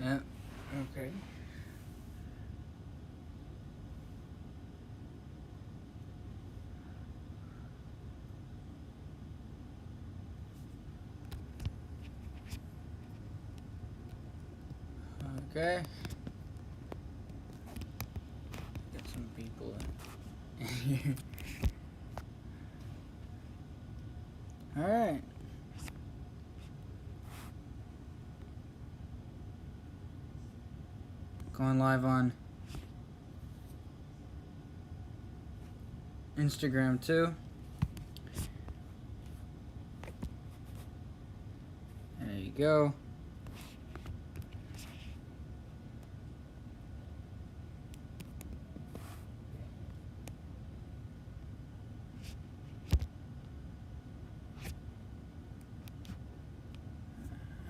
Yeah. Okay. Okay. Get some people in here. All right. Going live on Instagram too. There you go.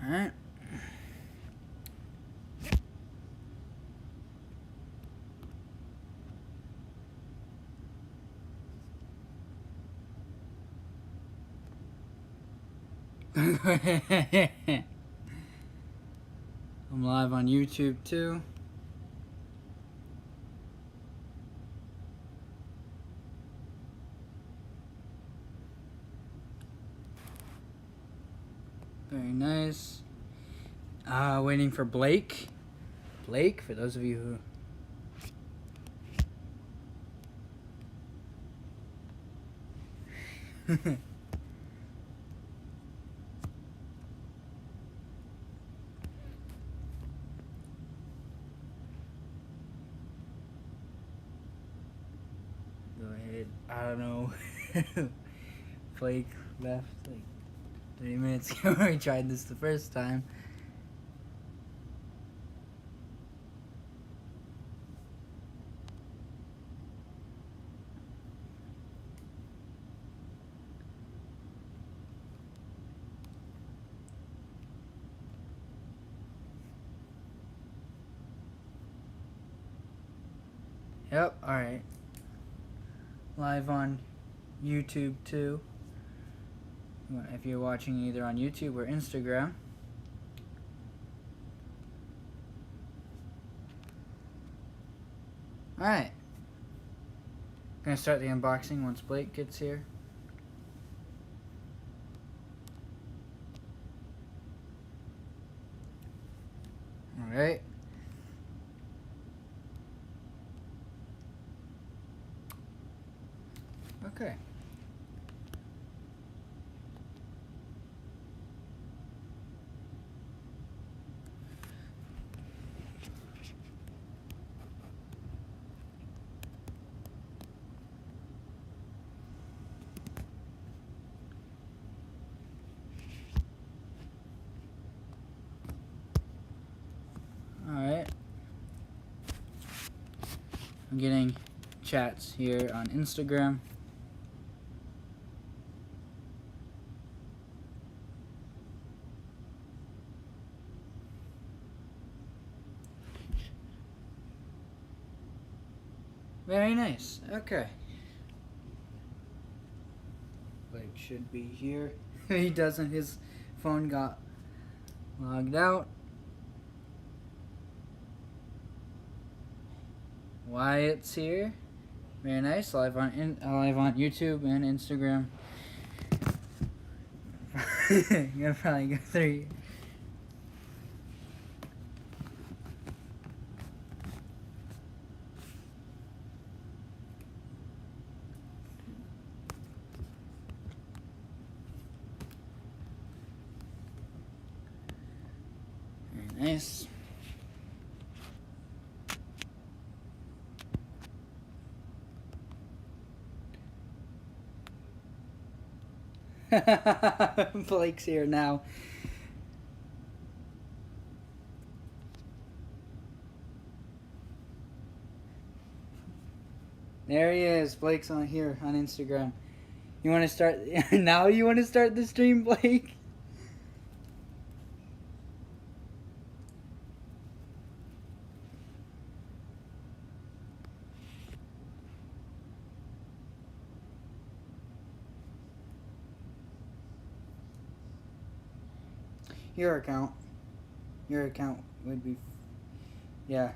All right. I'm live on YouTube too. Very nice. Waiting for Blake. Blake, for those of you who go ahead. I don't know. Blake left like 30 minutes ago. We tried this the first time. Yep, alright. Live on YouTube too. If you're watching either on YouTube or Instagram. Alright. Gonna start the unboxing once Blake gets here. Alright. Okay. Alright. I'm getting chats here on Instagram. Very nice. Okay. Blake should be here. He doesn't. His phone got logged out. Wyatt's here. Very nice. Live on YouTube and Instagram. You're probably go through. Very nice. Blake's here now. There he is. Blake's on here on Instagram. You want to start now? You want to start the stream, Blake? Your account would be, yeah.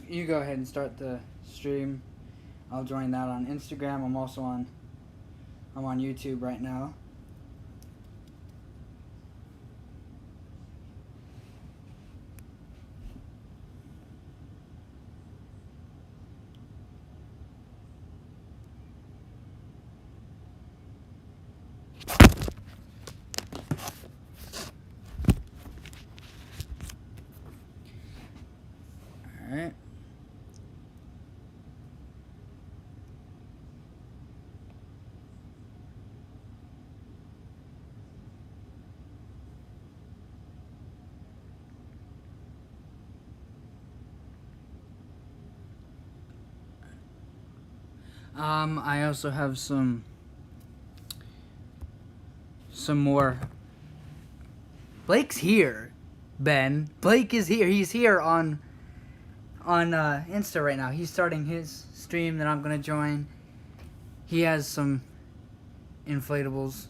You go ahead and start the stream. I'll join that on Instagram. I'm on YouTube right now. All right. I also have some more. Blake's here, Ben. Blake is here. He's here on Insta right now. He's starting his stream that I'm gonna join. He has some inflatables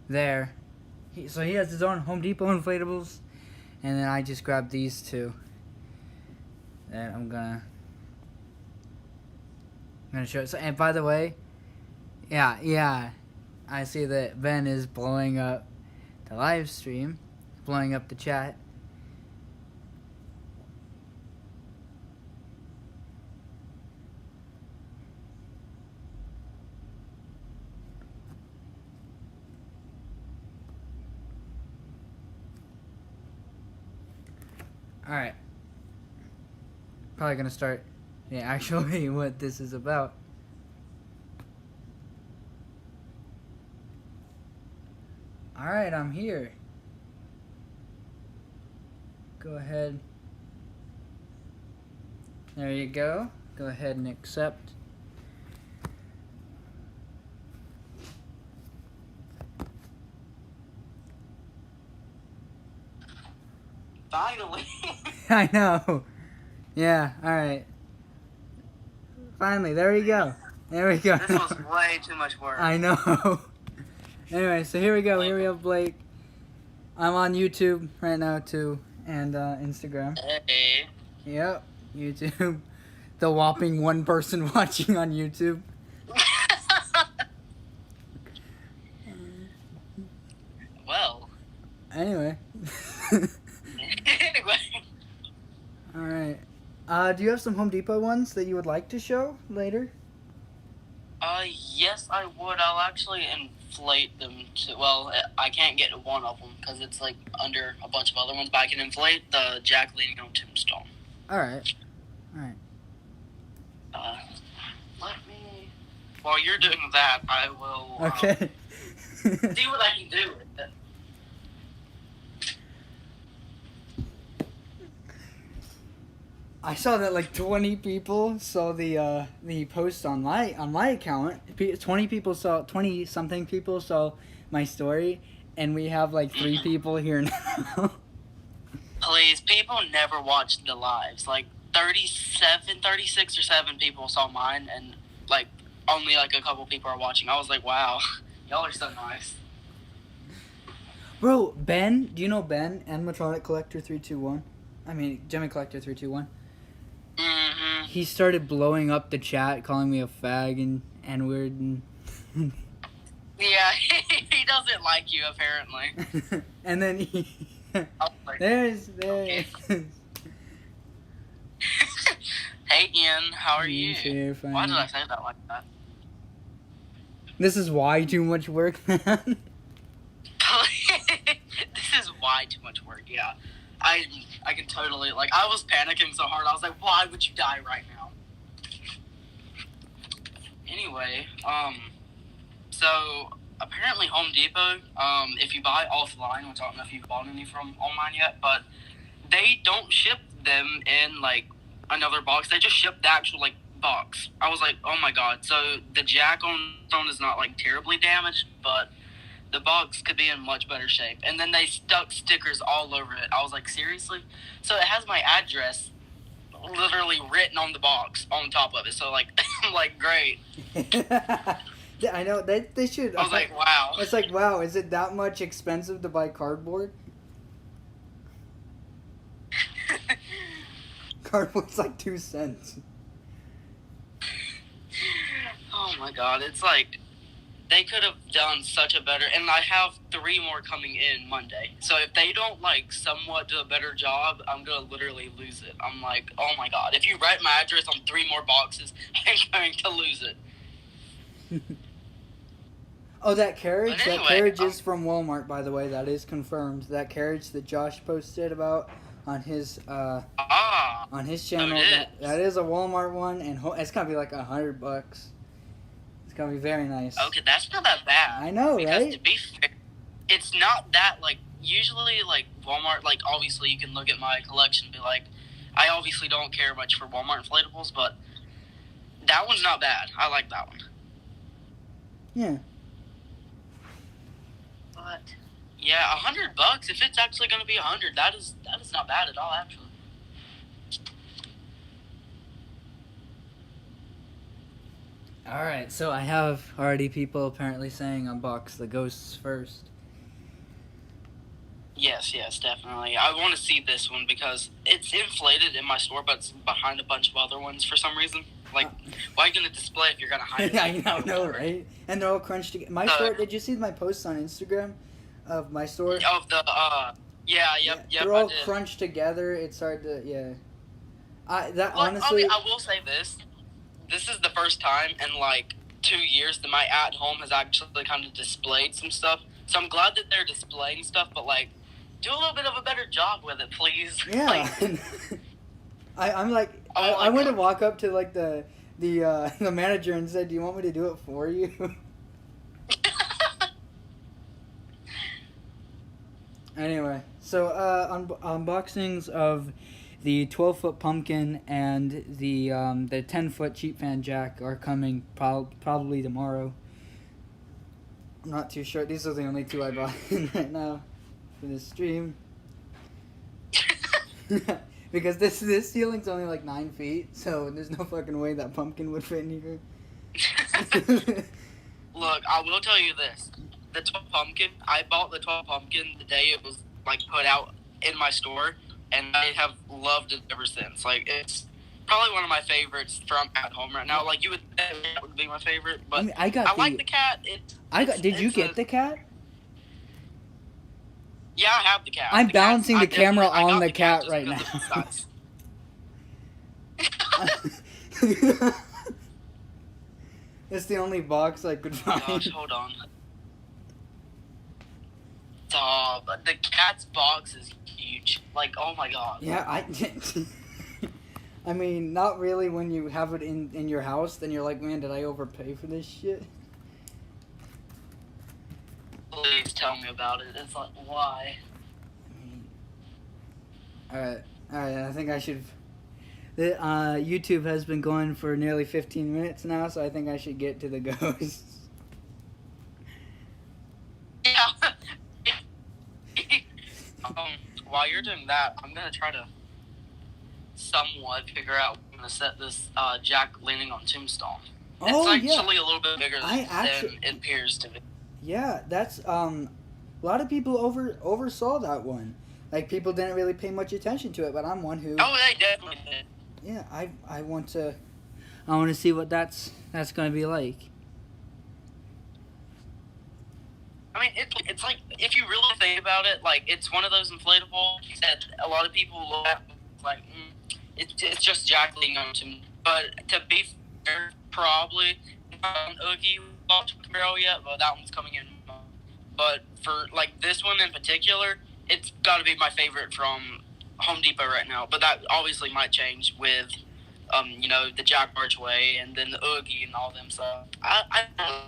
there. So he has his own Home Depot inflatables, and then I just grabbed these two that I'm gonna show. So, and by the way, yeah, I see that Ben is blowing up the live stream, blowing up the chat. Alright. Probably gonna start, actually what this is about. Alright, I'm here. Go ahead. There you go. Go ahead and accept. Finally. I know. Yeah, alright. Finally, there we go. There we go. This was way too much work. I know. Anyway, so here we go. Here we have Blake. I'm on YouTube right now too, and Instagram. Hey. Yep, YouTube. The whopping one person watching on YouTube. Well. Anyway. Anyway. Alright. Do you have some Home Depot ones that you would like to show later? Yes, I would. I'll actually inflate them to. Well, I can't get one of them because it's like under a bunch of other ones, but I can inflate the Jack leaning on Tombstone. Alright. Alright. Let me. While you're doing that, I will. Okay. See what I can do with it. I saw that like 20 people saw the post on my account. 20 something people saw my story, and we have like 3 people here now. Please, people never watch the lives. Like 36 or 7 people saw mine, and like only like a couple people are watching. I was like, wow, y'all are so nice. Bro, Ben, do you know Ben? Animatronic Collector 321. I mean, Gemmy Collector 321. Mm-hmm. He started blowing up the chat, calling me a fag and N-word and... Yeah, he doesn't like you, apparently. And then he... Like, There's... Okay. Hey, Ian, how are you? Here, Why did I say that like that? This is why too much work, man. This is why too much work, yeah. I can totally, like, I was panicking so hard, I was like, why would you die right now? Anyway, so, apparently Home Depot, if you buy offline, which I don't know if you've bought any from online yet, but they don't ship them in, like, another box. They just ship the actual, like, box. I was like, oh my god. So, the jack on phone is not, like, terribly damaged, but the box could be in much better shape. And then they stuck stickers all over it. I was like, seriously? So it has my address literally written on the box on top of it. So, like, I'm like, great. I know they should. I was like, wow. It's like, wow, is it that much expensive to buy cardboard? Cardboard's like 2 cents. Oh my god, it's like they could have done such a better, and I have 3 more coming in Monday. So if they don't like somewhat do a better job, I'm gonna literally lose it. I'm like, oh my god, if you write my address on 3 more boxes, I'm going to lose it. Oh, that carriage? But anyway, That carriage is from Walmart, by the way. That is confirmed. That carriage that Josh posted about on his channel. That is a Walmart one, and it's gonna be like $100. It's gonna be very nice. Okay, that's not that bad. I know, because right? to be fair, it's not that, like, usually, like, Walmart, like, obviously you can look at my collection and be like, I obviously don't care much for Walmart inflatables, but that one's not bad. I like that one. Yeah. But yeah, $100. If it's actually going to be 100, that is not bad at all, actually. All right, so I have already people apparently saying unbox the ghosts first. Yes, definitely. I want to see this one because it's inflated in my store, but it's behind a bunch of other ones for some reason. Like, why are you going to display if you're going to hide it? Yeah, I know, right? And they're all crunched together. My store, did you see my posts on Instagram of my store? Of the, yep. They're all crunched together. It's hard to, yeah. Honestly... I will say this. This is the first time in, like, 2 years that my at-home has actually kind of displayed some stuff. So I'm glad that they're displaying stuff, but, like, do a little bit of a better job with it, please. Yeah. Like, I'm like, I went to walk up to, like, the manager and said, do you want me to do it for you? Anyway, so unboxings of the 12-foot pumpkin and the 10-foot cheap fan jack are coming probably tomorrow. I'm not too sure. These are the only 2 I bought in right now for this stream. Because this ceiling's only like 9 feet, so there's no fucking way that pumpkin would fit in here. Look, I will tell you this. The 12 pumpkin, I bought the 12 pumpkin the day it was, like, put out in my store, and I have loved it ever since. Like, it's probably one of my favorites from at home right now. Like, you would think that would be my favorite, but I like the cat. Did you get the cat? Yeah, I have the cat. I'm balancing the camera on the cat right now. It's the only box I could find. Gosh, hold on. But the cat's box is huge. Like, oh my god. Yeah, I mean, not really when you have it in your house, then you're like, man, did I overpay for this shit? Please tell me about it. It's like, why? Alright, I think I should... YouTube has been going for nearly 15 minutes now, so I think I should get to the ghosts. Yeah. While you're doing that, I'm going to try to somewhat figure out I'm going to set this Jack leaning on Tombstone. It's actually a little bit bigger than it appears to be. Yeah, that's a lot of people oversaw that one. Like, people didn't really pay much attention to it, but I'm one who... Oh, they definitely did. Yeah, I want to see what that's going to be like. I mean, it's like, if you really think about it, like, it's one of those inflatables that a lot of people look at, like, it's just Jack leaning on to me. But to be fair, probably not an Oogie barrel yet, but that one's coming in. But for, like, this one in particular, it's got to be my favorite from Home Depot right now. But that obviously might change with, the Jack Archway and then the Oogie and all them. So I don't know.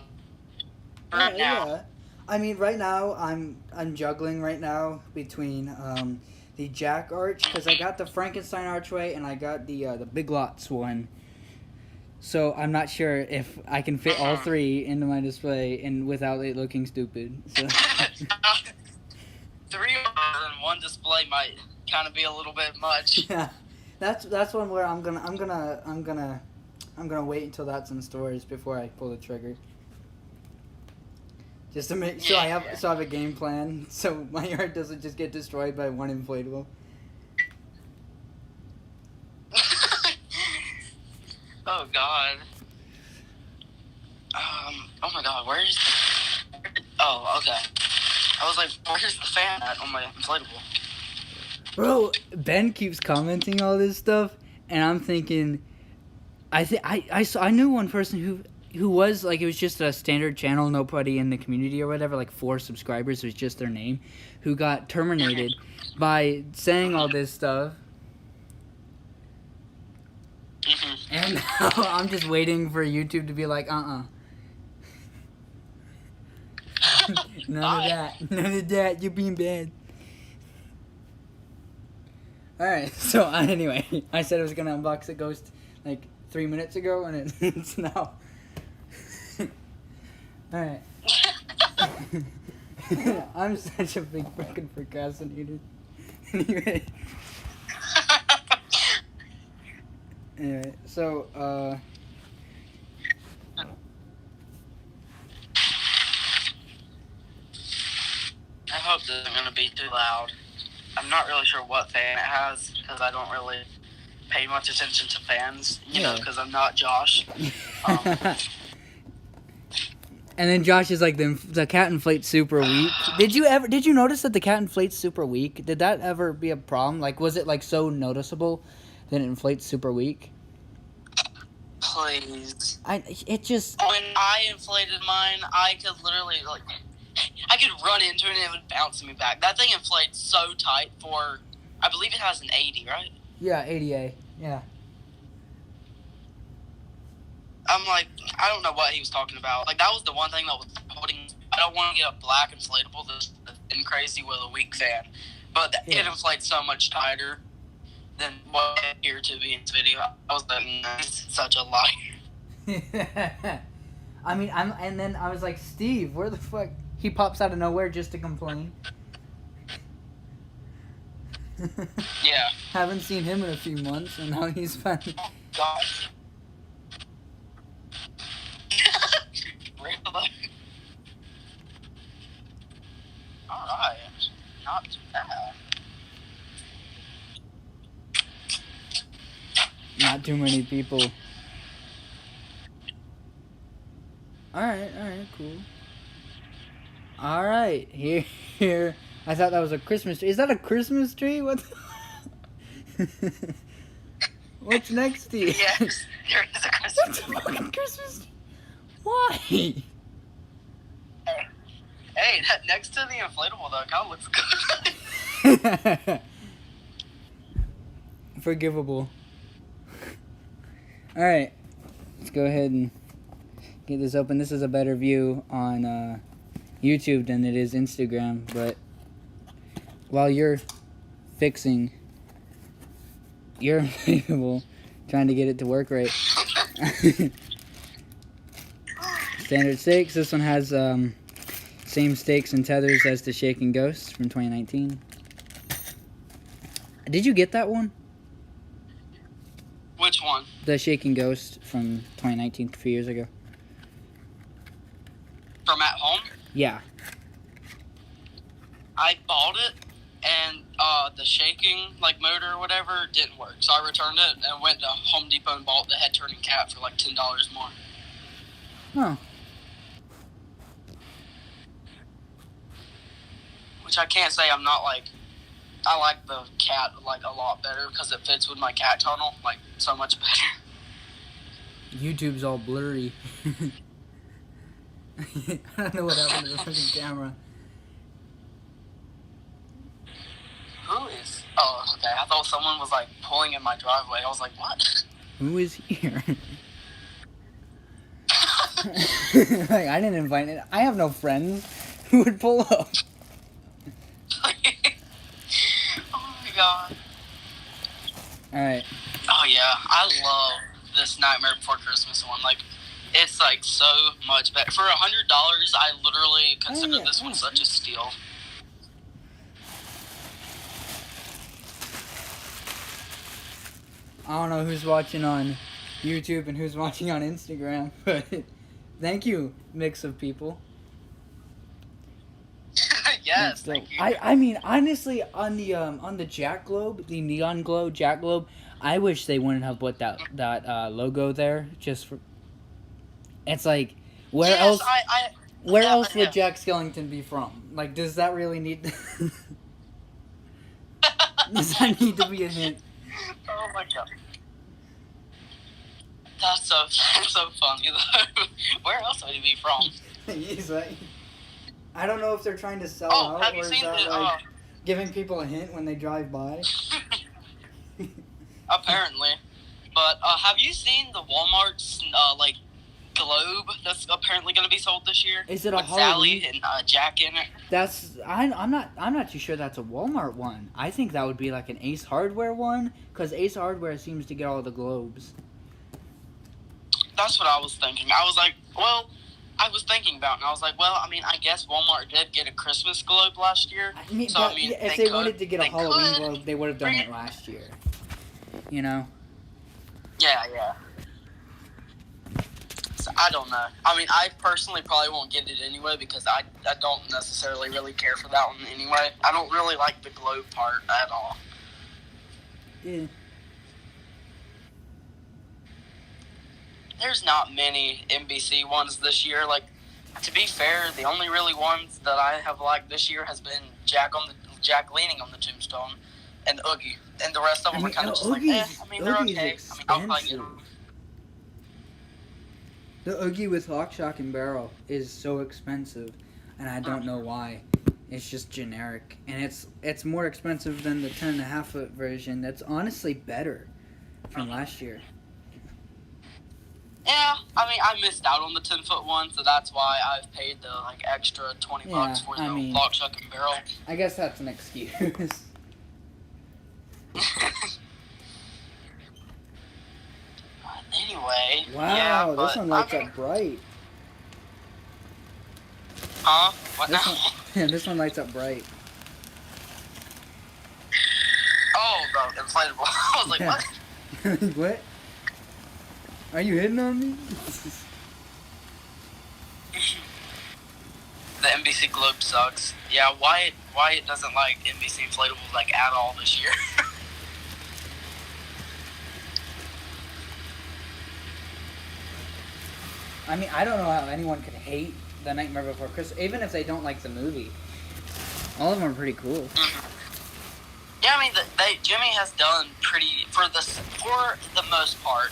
Right now. Yeah. I mean, right now I'm juggling right now between the Jack Arch, because I got the Frankenstein Archway and I got the Big Lots one. So I'm not sure if I can fit all 3 into my display and without it looking stupid. So. 3 in one display might kind of be a little bit much. Yeah, that's one where I'm gonna wait until that's in stores before I pull the trigger. Just to make I have a game plan so my yard doesn't just get destroyed by one inflatable. Oh God. Oh my God. Where's the? Oh, okay. I was like, where's the fan at on my inflatable? Bro, Ben keeps commenting all this stuff, and I'm thinking, I knew one person who was like, it was just a standard channel, nobody in the community or whatever, like 4 subscribers, it was just their name, who got terminated by saying all this stuff. Mm-hmm. And now I'm just waiting for YouTube to be like, None of that. None of that. You're being bad. Alright, so anyway, I said I was gonna unbox a ghost like 3 minutes ago, and it's now. Alright. I'm such a big freaking procrastinator. Anyway. Anyway, so, I hope this isn't going to be too loud. I'm not really sure what fan it has because I don't really pay much attention to fans, you know, because I'm not Josh. And then Josh is like, the cat inflates super weak. Did you notice that the cat inflates super weak? Did that ever be a problem? Like, was it like so noticeable that it inflates super weak? Please. It just... When I inflated mine, I could literally, like, I could run into it and it would bounce me back. That thing inflates so tight for, I believe it has an 80, right? Yeah, 80A. Yeah. I'm like, I don't know what he was talking about. Like, that was the one thing that was holding. I don't want to get a black inflatable that's been crazy with a weak fan. But it inflates so much tighter than what I appear to be in this video. I was like, he's such a liar. I mean, and then I was like, Steve, where the fuck? He pops out of nowhere just to complain. Yeah. Haven't seen him in a few months, and now he's finally... Oh, gosh. Really? Alright. Not too bad. Not too many people. Alright, cool. Alright, here. I thought that was a Christmas tree. Is that a Christmas tree? What the... What's next to you? Yes, there is a Christmas tree. That's a fucking Christmas tree. Why? Hey, that next to the inflatable, though, kind of looks good. Forgivable. Alright, let's go ahead and get this open. This is a better view on YouTube than it is Instagram, but while you're fixing your inflatable, trying to get it to work right. Standard stakes. This one has same stakes and tethers as the Shaking Ghost from 2019. Did you get that one? Which one? The Shaking Ghost from 2019, 3 years ago. From at home? Yeah. I bought it, and the shaking, like, motor or whatever didn't work. So I returned it and went to Home Depot and bought the head-turning cat for, like, $10 more. Oh. Which I can't say I'm not, like... I like the cat, like, a lot better because it fits with my cat tunnel, like, so much better. YouTube's all blurry. I don't know what happened to the freaking camera. Who is... Oh, okay. I thought someone was, like, pulling in my driveway. I was like, what? Who is here? Like, I didn't invite it. I have no friends who would pull up. Oh, my God. Alright. Oh, yeah. I love this Nightmare Before Christmas one. Like, it's, like, so much better. For $100, I literally consider this one such a steal. I don't know who's watching on YouTube and who's watching on Instagram, but thank you, mix of people. Yes, dope. thank you. I mean, honestly, on the Jack Globe, the neon glow Jack Globe, I wish they wouldn't have put that logo there. Just for it's like where Yes, else where yeah, else would yeah. Jack Skellington be from? Like, does that really need? Does that need to be a hint? Oh my god. That's so funny though. Where else would he be from? He's like, I don't know if they're trying to sell Oh, out have or you is seen that the? like giving people a hint when they drive by. Apparently, but have you seen the Walmart's like globe that's apparently going to be sold this year? Is it a with Halloween? Sally and Jack in it? I'm not too sure that's a Walmart one. I think that would be like an Ace Hardware one because Ace Hardware seems to get all the globes. That's what I was thinking. I was like, well, I was thinking about it, and I was like, well, I mean, I guess Walmart did get a Christmas globe last year. I mean, So, but I mean, if they wanted to get a Halloween could globe, they would have done bring it last year. You know? Yeah. So, I don't know. I mean, I personally probably won't get it anyway because I don't necessarily really care for that one anyway. I don't really like the globe part at all. Yeah. There's not many NBC ones this year. Like, to be fair, the only really ones that I have liked this year has been Jack leaning on the tombstone and Oogie, and the rest of them are kind of just like, I mean, they're okay. I mean, I'll probably get them. The Oogie with Lock, Shock, and Barrel is so expensive, and I don't know why. It's just generic, and it's more expensive than the 10.5 foot version. That's honestly better from last year. Yeah, I mean, I missed out on the 10-foot one, so that's why I've paid the like extra $20 for the Lock, Shock, and Barrel. I guess that's an excuse. Anyway. Wow, yeah, this one lights up bright. Huh? What this now? One, yeah, this one lights up bright. Oh, the inflatable. I was like, yeah. What? What? Are you hitting on me? The NBC Globe sucks. Yeah, Wyatt doesn't like NBC inflatables like at all this year. I mean, I don't know how anyone could hate The Nightmare Before Christmas, even if they don't like the movie. All of them are pretty cool. Yeah, I mean, Jimmy has done pretty for the most part.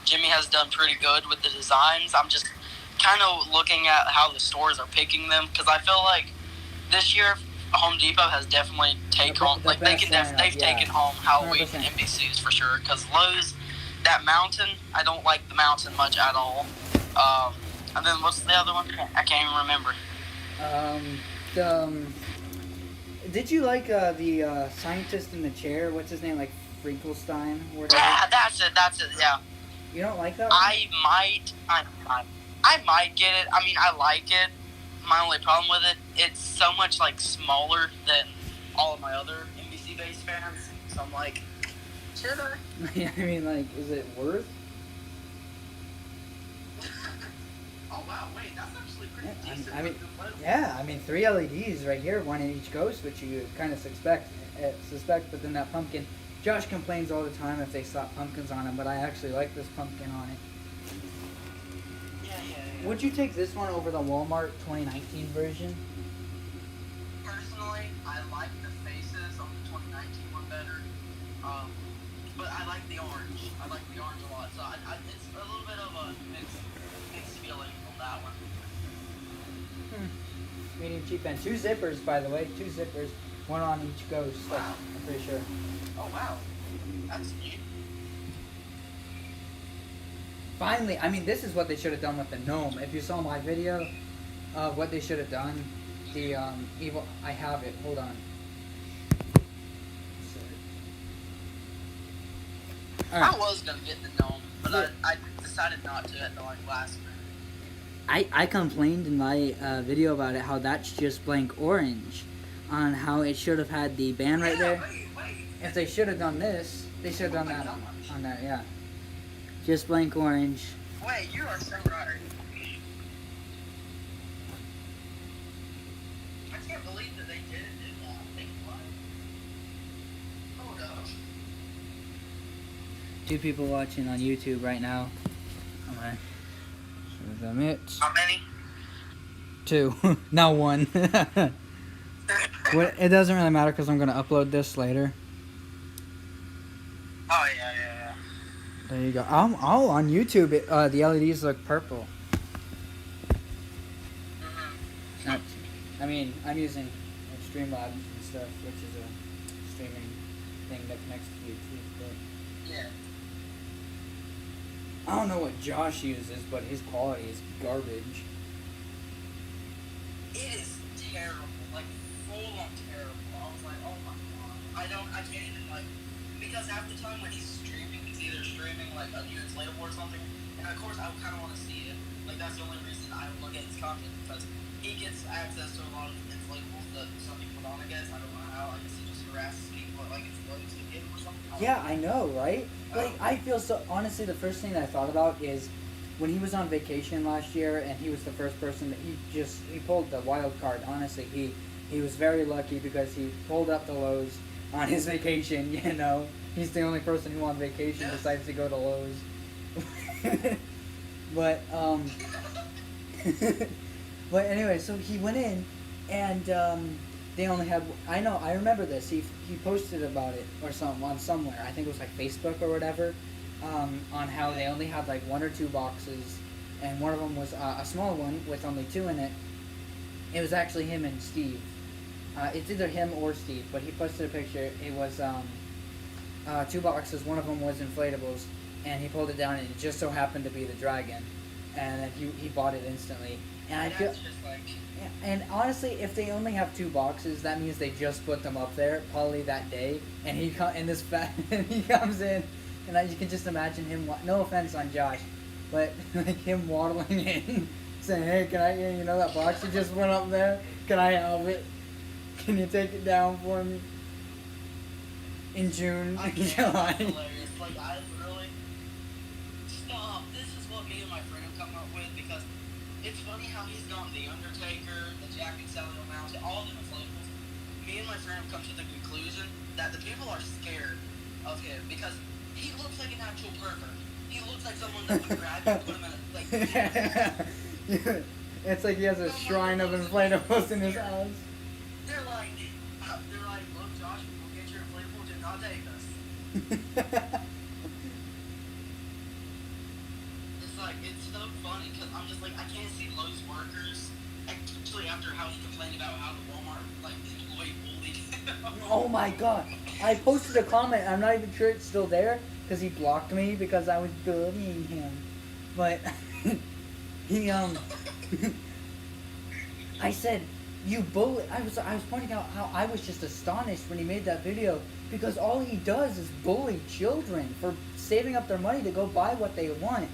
Jimmy has done pretty good with the designs. I'm just kind of looking at how the stores are picking them because I feel like this year Home Depot has definitely taken home Halloween 100%. NBCs for sure. Because Lowe's, that mountain, I don't like the mountain much at all. And then what's the other one? I can't even remember. Did you like the scientist in the chair? What's his name? Like Finkelstein or whatever? Yeah, that's it. Yeah. You don't like that one? I might get it. I mean, I like it. My only problem with it, it's so much like smaller than all of my other NBC-based fans. So I'm like, should I? Yeah, I mean, like, is it worth? Oh wow, wait, that's actually pretty decent. I mean, yeah, I mean, 3 LEDs right here, one in each ghost, which you kind of suspect, but then that pumpkin. Josh complains all the time if they slap pumpkins on him, but I actually like this pumpkin on it. Yeah. Would you take this one over the Walmart 2019 version? Personally, I like the faces on the 2019 one better. But I like the orange. I like the orange a lot. So it's a little bit of a mixed feeling on that one. Medium cheap and 2 zippers, by the way. 2 zippers. One on each ghost. Wow. I'm pretty sure. Oh wow, that's neat. Finally, I mean, this is what they should have done with the gnome. If you saw my video of what they should have done, the evil. I have it. Hold on. All right. I was gonna get the gnome, but I decided not to at the last minute. I complained in my video about it how that's just blank orange, on how it should have had the band right there. Wait. If they should have done this, they should have done that on there. Yeah. Just blank orange. Wait, you are so right. I can't believe that they 2 people watching on YouTube right now. Okay. Show them it. How many? 2. Now 1. It doesn't really matter because I'm going to upload this later. Oh, yeah. There you go. Oh, on YouTube, the LEDs look purple. Mm-hmm. I mean, I'm using Streamlabs and stuff, which is a streaming thing that connects to YouTube. But Yeah. I don't know what Josh uses, but his quality is garbage. It is terrible. Like, full on terrible. I was like, oh my god. I can't even, like, because half the time when he's streaming, he's either streaming, like, a new Inflatable or something, and of course I kind of want to see it. Like, that's the only reason I look at his content, because he gets access to a lot of inflatables that some people don't, I guess. I don't know how. I guess he just harasses people, like, explodes to get him or something. Yeah, I know, right? Like, I feel so... Honestly, the first thing that I thought about is when he was on vacation last year and he was the first person that he pulled the wild card. Honestly, he was very lucky because he pulled up the Lowe's on his vacation, you know? He's the only person who on vacation decides to go to Lowe's. But, but anyway, so he went in and, they only had, I remember this, he posted about it or something on somewhere, I think it was like Facebook or whatever, on how they only had like 1 or 2 boxes, and one of them was a small one with only 2 in it. It was actually him and Steve. It's either him or Steve, but he posted a picture. It was 2 boxes, one of them was inflatables, and he pulled it down and it just so happened to be the dragon, and then he bought it instantly. And I feel... That's just like... And honestly, if they only have 2 boxes, that means they just put them up there, probably that day. And he comes in, and you can just imagine him. No offense on Josh, but like him waddling in, saying, "Hey, can I? You know that box that just went up there? Can I have it? Can you take it down for me?" In June, July. Hilarious. Like, I really... Stop. This is what me and my friend have come up with, because it's funny how he's gone the Undertaker, the Jack and Sally Mountain, all the inflatables. Me and my friend have come to the conclusion that the people are scared of him because he looks like an actual pervert. He looks like someone that would grab you and put him in a... Like, it's like he has a shrine of inflatables in his house. They're like, look, Josh, we'll get your inflatable, do not take us. It's so funny because I'm just like, I can't see Lowe's workers, especially after how he complained about how the Walmart employee bullied him. Oh my god! I posted a comment. I'm not even sure it's still there because he blocked me because I was bullying him. But he I said, "You bully." I was pointing out how I was just astonished when he made that video because all he does is bully children for saving up their money to go buy what they want.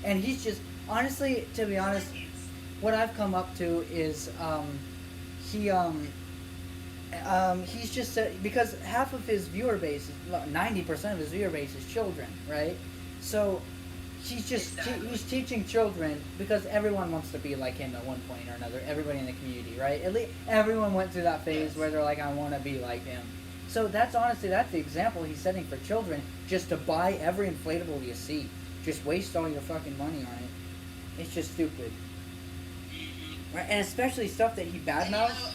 And he's just, honestly, to be honest, what I've come up to is, he's just, because half of his viewer base, 90% of his viewer base is children, right? So, he's just, he's teaching children, because everyone wants to be like him at one point or another, everybody in the community, right? At least, everyone went through that phase where they're like, I want to be like him. So that's the example he's setting for children, just to buy every inflatable you see. Just waste all your fucking money on it. It's just stupid. Right? And especially stuff that he badmouths.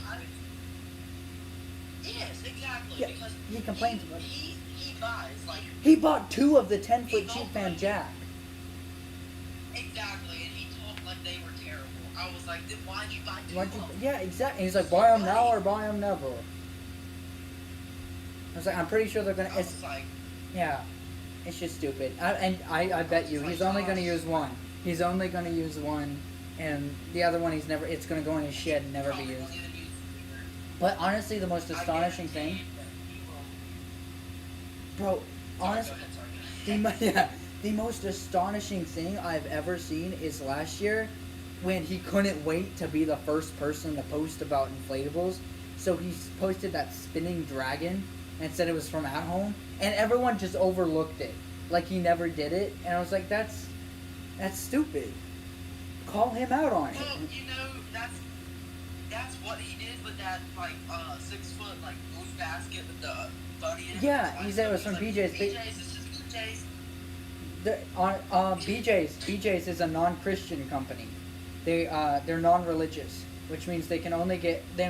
Yes, exactly. Yeah, because he complains about it. He buys, like... He bought 2 of the 10-foot cheap fan jack. Exactly, and he talked like they were terrible. I was like, then why'd you buy 2 of them? Yeah, exactly. And he's like, buy them now or buy them never. I was like, I'm pretty sure they're gonna... Yeah. It's just stupid. I bet you he's only going to use 1. He's only going to use 1, and the other one it's going to go in his shed and never be used. But honestly, the most astonishing thing... Bro, honestly, the most astonishing thing I've ever seen is last year when he couldn't wait to be the first person to post about inflatables. So he posted that spinning dragon and said it was from At Home, and everyone just overlooked it, like he never did it. And I was like, that's stupid. Call him out on it. Well, you know, that's what he did with that 6-foot blue basket with the bunny in it. Yeah, he said it was from BJ's. BJ's, this is BJ's. BJ's is a non-Christian company. They're non-religious, which means they're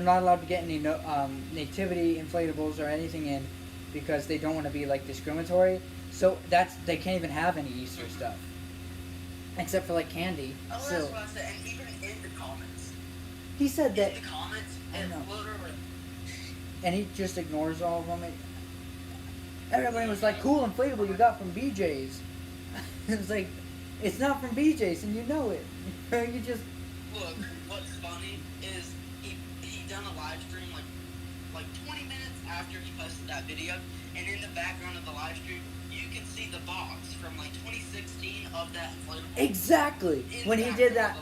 not allowed to get any nativity inflatables or anything in, because they don't want to be like discriminatory. So they can't even have any Easter stuff, except for like candy. Oh, So that's what I said. And even in the comments. he said that, In the comments, I and know. literally. and he just ignores all of them. Everybody was like, "Cool inflatable you got from BJ's." It was like, it's not from BJ's, and you know it. You just Look, what's funny is he done a live stream like 20 minutes after he posted that video, and in the background of the live stream, you can see the box from like 2016 of that inflatable. exactly when he did that.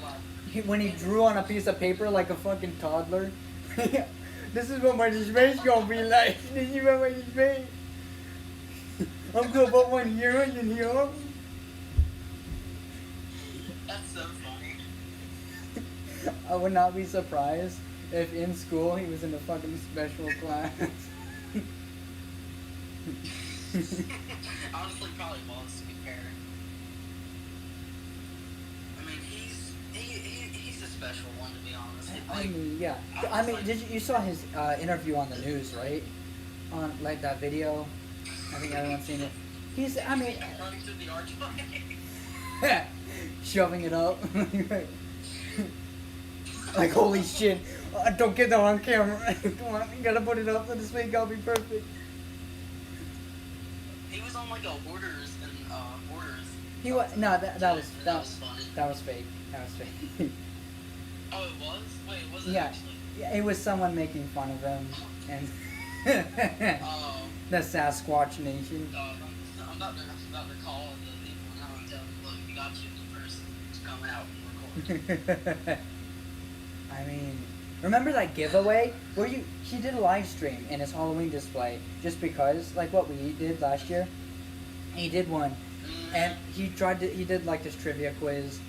When he drew on a piece of paper like a fucking toddler. This is what my display gonna be like. This is what my display. I'm gonna put one here and here. That's so funny. I would not be surprised if in school he was in a fucking special class. Honestly, probably was, to be fair. I mean, he's a special one, to be honest. I mean, yeah. I mean, you saw his interview on the news, right? On like that video. I think everyone's seen it. He's, I mean, running through the archway. shoving it up. Like, holy shit. Don't get that on camera. Come on, you gotta put it up. This week I'll be perfect. He was on like a Hoarders and Hoarders. He was, no, that was funny. That was fake. That was fake. Oh, it was? Wait, was it Yeah. actually? Yeah, it was someone making fun of him and Oh. the Sasquatch Nation. I'm about to call the people now and tell them, look, we got you in person to come out and record. I mean, remember that giveaway where he did a live stream in his Halloween display just because, like what we did last year. He did one, and he did like this trivia quiz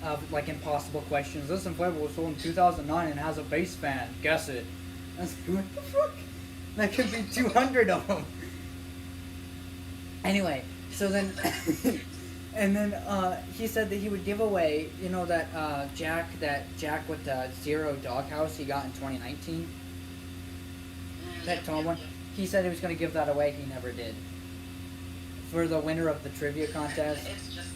of like impossible questions. This inflatable was sold in 2009 and has a bass fan. Guess it. I was like, what the fuck? That could be 200 of them. Anyway, so then, and then he said that he would give away, you know, that Jack with the Zero doghouse he got in 2019. That tall one. He said he was going to give that away. He never did. For the winner of the trivia contest. It's just.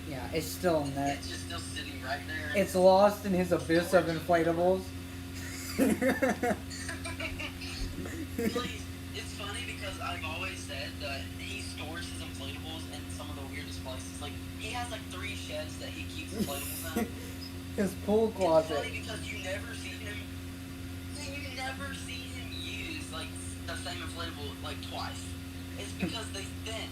Yeah, it's still in there. It's just still sitting right there. It's lost in his abyss of inflatables. Please, it's funny because I've always said that he stores his inflatables in some of the weirdest places. Like, he has like 3 sheds that he keeps inflatables in. His pool closet. It's funny because you never see him use like the same inflatable like twice. It's because they thin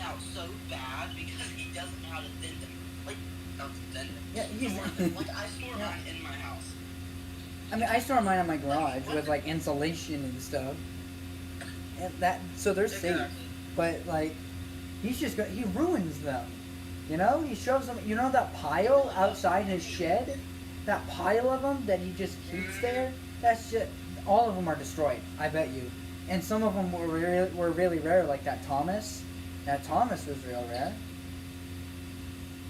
out so bad because he doesn't know how to thin them. Like, not thin them. Yeah, Like I store mine in my house. I mean, I store mine in my garage with like insulation and stuff, and so they're safe. Exactly. But like, he ruins them. You know, he shows them. You know that pile outside his shed, that pile of them that he just keeps there. That's just all of them are destroyed. I bet you. And some of them were really rare, like that Thomas. That Thomas was real rare.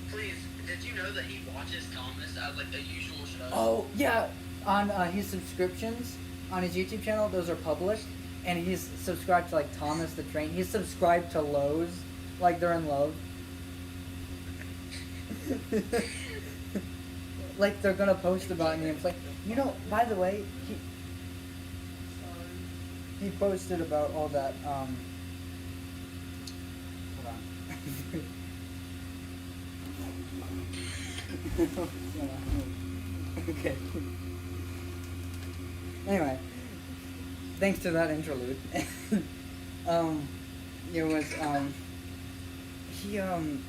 Please, did you know that he watches Thomas as like a usual show? Oh yeah, on his subscriptions on his YouTube channel, those are public, and he's subscribed to like Thomas the Train. He's subscribed to Lowe's, like they're in love. Like they're gonna post about me and play. You know, by the way, he posted about all that. Hold on. Okay. Anyway, thanks to that interlude. It was he I don't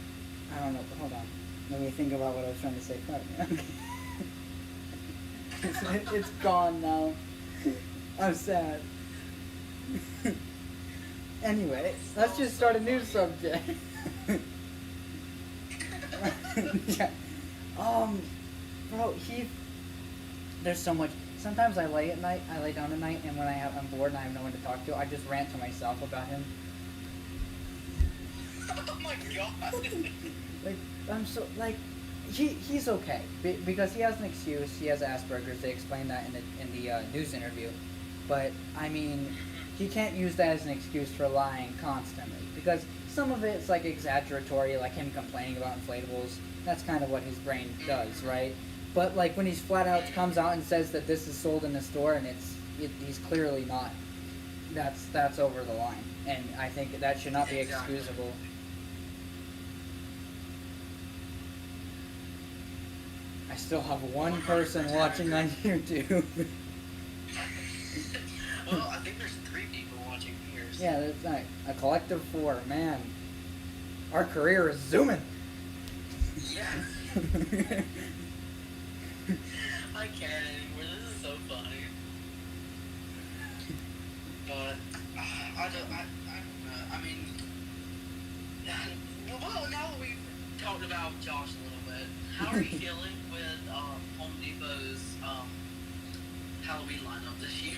know. Hold on. Let me think about what I was trying to say. Okay. It's gone now. I'm sad. Anyway, let's just start a new subject. Yeah. Bro, there's so much. Sometimes I lay down at night, and when I'm bored and I have no one to talk to, I just rant to myself about him. Oh my god. Like, I'm so, like, he's okay. Because he has an excuse. He has Asperger's. They explained that in the news interview. But, I mean, he can't use that as an excuse for lying constantly. Because some of it's, like, exaggeratory, like him complaining about inflatables. That's kind of what his brain does, right? But, like, when he's flat out comes out and says that this is sold in the store and he's clearly not, that's over the line. And I think that should not be excusable. I still have one person watching on YouTube. Well, I think there's 3 people watching here. So. Yeah, that's right. A collective 4. Man, our career is zooming. Yeah. I can't anymore. This is so funny. But I don't know. I mean, well, now that we've talked about Josh a little bit, how are you feeling with Home Depot's Halloween lineup this year?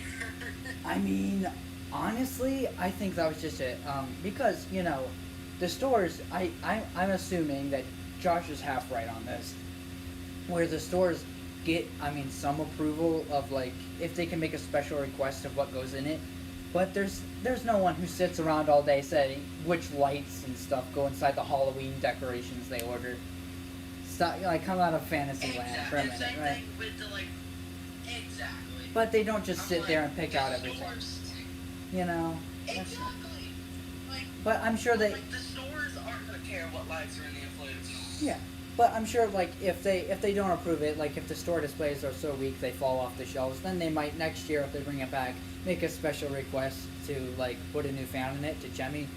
I mean, honestly, I think that was just it. Because, you know, the stores, I'm assuming that Josh is half right on this. Where the stores get, I mean, some approval of, like, if they can make a special request of what goes in it. But there's no one who sits around all day saying which lights and stuff go inside the Halloween decorations they ordered. Stop, like, come out of fantasy land for a minute, same right? thing with the, like, exactly. But they don't just sit there and pick out everything. Stores, You know? exactly. Like, But I'm sure they... Like, the stores aren't going to care what lights are in the inflatables. Yeah. But I'm sure, like, if they don't approve it, like, if the store displays are so weak they fall off the shelves, then they might, next year, if they bring it back, make a special request to, like, put a new fan in it to Jemmy.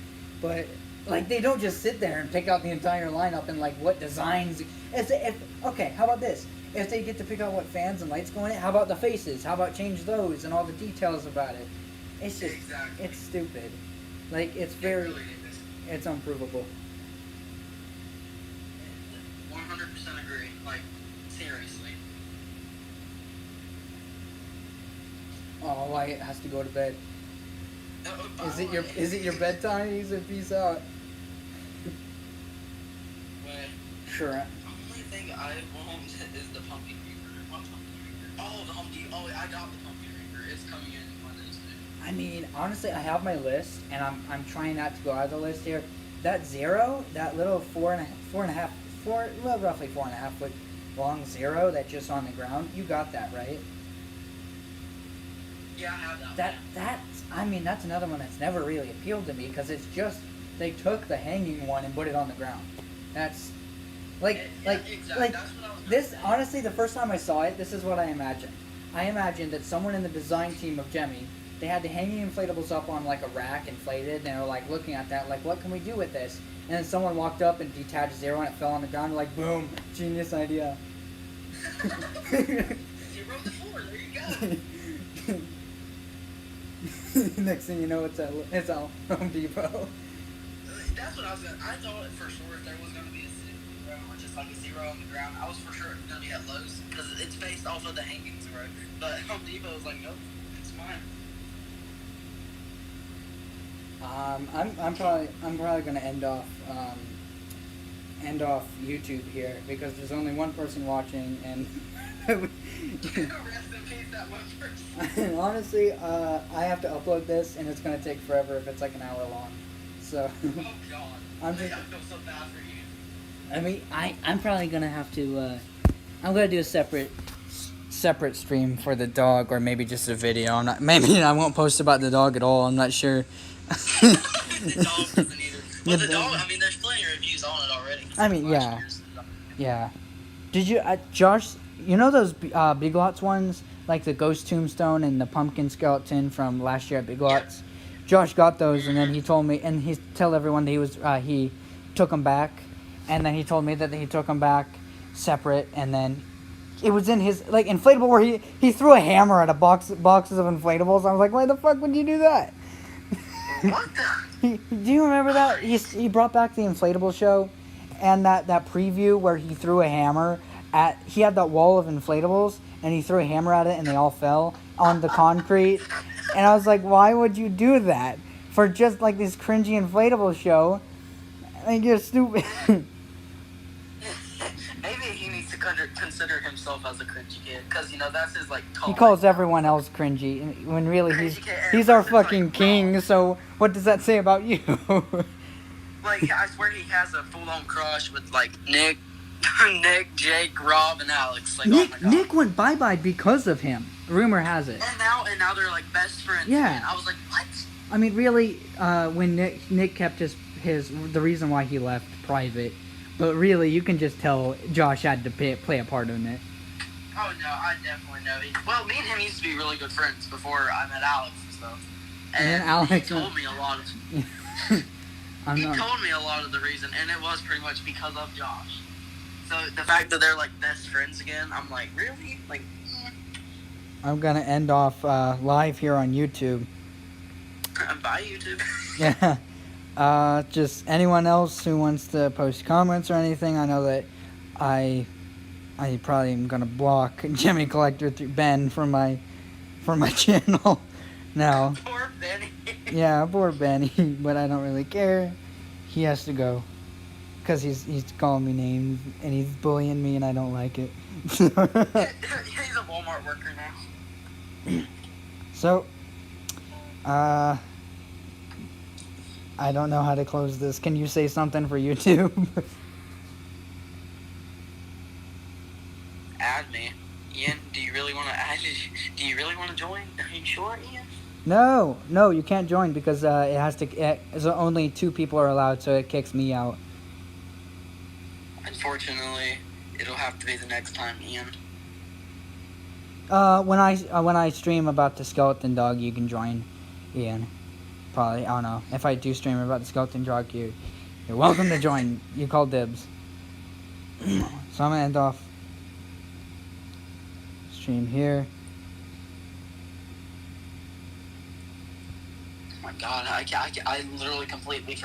But, like, they don't just sit there and pick out the entire lineup and, like, what designs... Okay, how about this? If they get to pick out what fans and lights go in it, how about the faces? How about change those and all the details about it? It's just... Exactly. It's stupid. Like, it's very... It really is. It's unprovable. 100% agree. Like, seriously. Oh, Wyatt has to go to bed. By Is the it your way, bedtime? He said peace out. Wait, Sure. only thing I want is the pumpkin reaper. What pumpkin reaper? Oh, the Home Depot. Oh, I got the pumpkin reaper. It's coming in Monday too. I mean, honestly, I have my list, and I'm trying not to go out of the list here. That zero, that little roughly 4.5 foot long zero that's just on the ground. You got that, right? Yeah, I have that. That's another one that's never really appealed to me because it's just they took the hanging one and put it on the ground. That's Exactly. Like That's what I was gonna this. say. Honestly, the first time I saw it, this is what I imagined. I imagined that someone in the design team of Jemmy, they had the hanging inflatables up on like a rack, inflated, and they were like looking at that, like, what can we do with this? And then someone walked up and detached zero, and it fell on the ground. Like, boom, genius idea. 0 to 4. There you go. Next thing you know, it's at Home Depot. That's what I was gonna. I thought for sure if there was gonna be a 0 or just like a 0 on the ground, I was for sure it was gonna be at Lowe's because it's based off of the hanging 0. But Home Depot was like, nope, it's mine. I'm probably gonna end off YouTube here because there's only one person watching, and Rest in peace, that one person. honestly, I have to upload this, and it's gonna take forever if it's like an hour long. So Oh God. I'm I just, feel so bad for you. I mean, I'm probably gonna have to. I'm gonna do a separate stream for the dog, or maybe just a video. I'm not. Maybe I won't post about the dog at all. I'm not sure. The dog doesn't either. Well, the dog. I mean, there's plenty of reviews on it already. I mean, Last yeah. year's. Yeah. Did you, Josh? You know those Big Lots ones, like the ghost tombstone and the pumpkin skeleton from last year at Big Lots? Josh got those, and then he told me, and he tell everyone that he took them back, and then he told me that he took them back separate, and then it was in his like inflatable where he threw a hammer at boxes of inflatables. I was like, why the fuck would you do that? What the? Do you remember that? He brought back the inflatable show, and that preview where he threw a hammer he had that wall of inflatables, and he threw a hammer at it, and they all fell on the concrete. And I was like, why would you do that for just like this cringy inflatable show? think you're stupid. Maybe he needs to consider himself as a cringy kid, because, that's his, like, He tone. calls everyone else cringy, when really Cringy kid, and he's our it's like, fucking king, so what does that say about you? Like, I swear he has a full-on crush with, like, Nick, Jake, Rob, and Alex. Like, oh my God. Nick went bye-bye because of him. Rumor has it. And now they're, like, best friends. Yeah. Again. I was like, what? I mean, really, when Nick kept his the reason why he left private, but really, you can just tell Josh had to play a part in it. Oh, no, I definitely know. Well, me and him used to be really good friends before I met Alex and stuff. And Alex he told me a lot of... He told me a lot of the reason, and it was pretty much because of Josh. So the fact that they're, like, best friends again, I'm like, really? Like, I'm gonna end off live here on YouTube. Bye, YouTube. Yeah. Just anyone else who wants to post comments or anything. I know that I probably am gonna block Jimmy Collector through Ben from my channel now. Poor Benny. Yeah, poor Benny, but I don't really care. He has to go because he's calling me names and he's bullying me and I don't like it. He's a Walmart worker now. So, I don't know how to close this. Can you say something for YouTube? Add me. Ian, do you really want to add? Do you really want to join? Are you sure, Ian? No, you can't join because it has to. Only 2 people are allowed, so it kicks me out. Unfortunately, it'll have to be the next time, Ian. When I stream about the skeleton dog, you can join, Ian. Probably, I don't know. If I do stream about the skeleton dog, you're welcome to join. You call dibs. So I'm gonna end off stream here. Oh my God, I literally completely forgot.